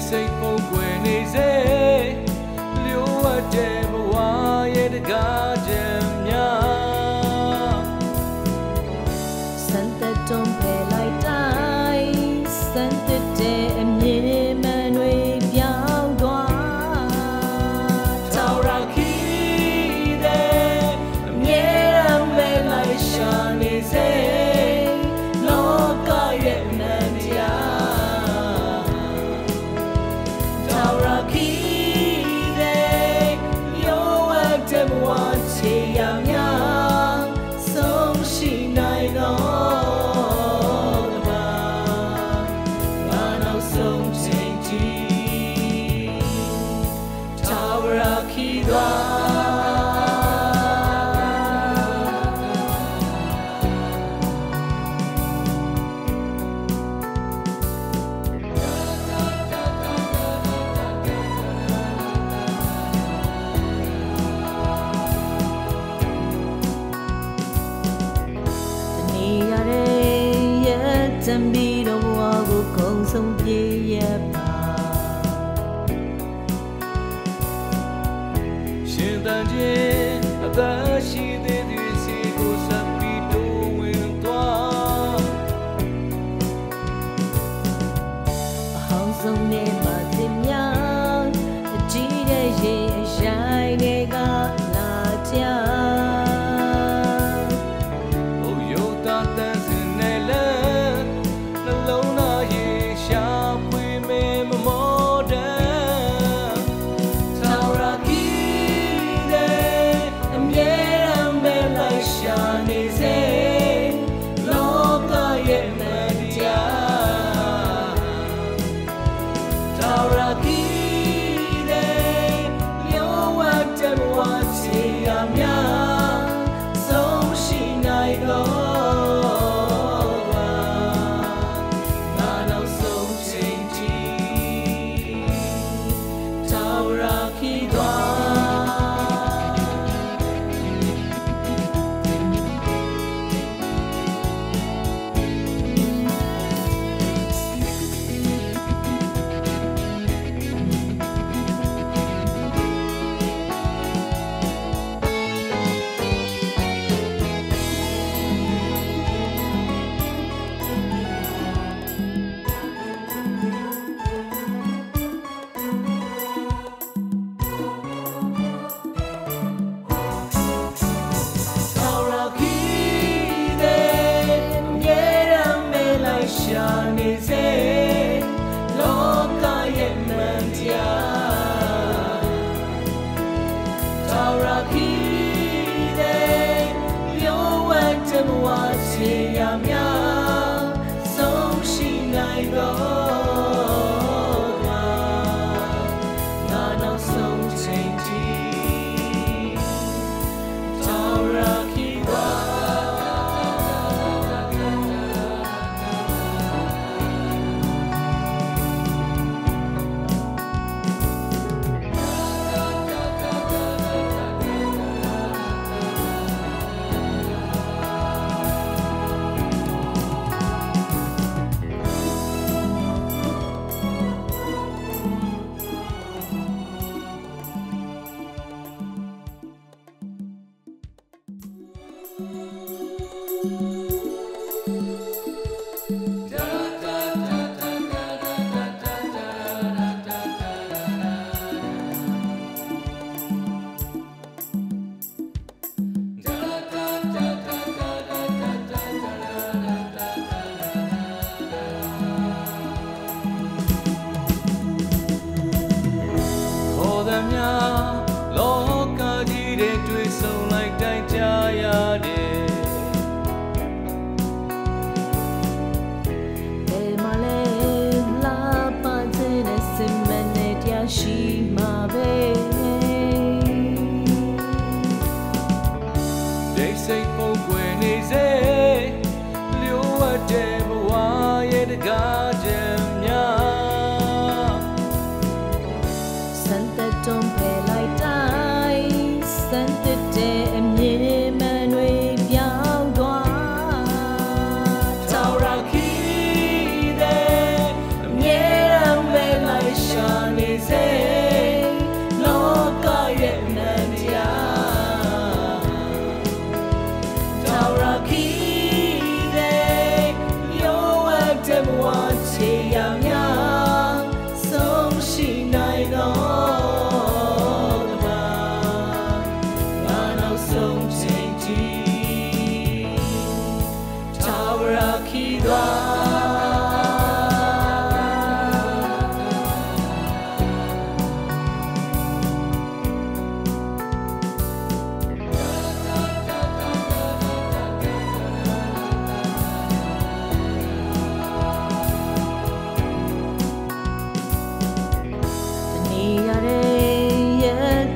စိတ်ပုံကွယ်နေစေလျှို့ဝှက်တဲ့ဘဝရဲ့တကားချက်များစံသက်တွန်းဖယ်လိုက်တိုင်းစံသက်တဲ့အမြင်မှန်တွေပြောင်းသွားထာဝရခီးတဲ့အမြဲတမ်းပဲလိုက်ရှာနေစေလောကရဲ့အမှန်တရားထာဝရခီးတဲ့လျှို့ဝှက်တဲ့ဘဝချေရများဆုံးရှိနိုင်တော့ကဘာငါနောက်ဆုံးချိန်ကြီးထာဝရခီးသွားတံမီတော်ဝါကိုကုံဆုံးပြေးရပါရှင်တန်ခြင်းအသက်ရှိသေးသူစီကိုဆက်ပြီးတိုးဝင်သွားအဟောင်းဆုံးနေမှာတင်များအကြည့်တဲ့ရေရိုင်းတွေကလာကြထာ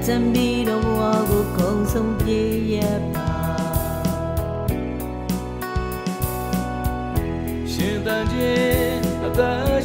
တံပြီးတော့ဘဝကိုကုံဆုံးပြေးရပါရှင်တန်ခြင်းအသက်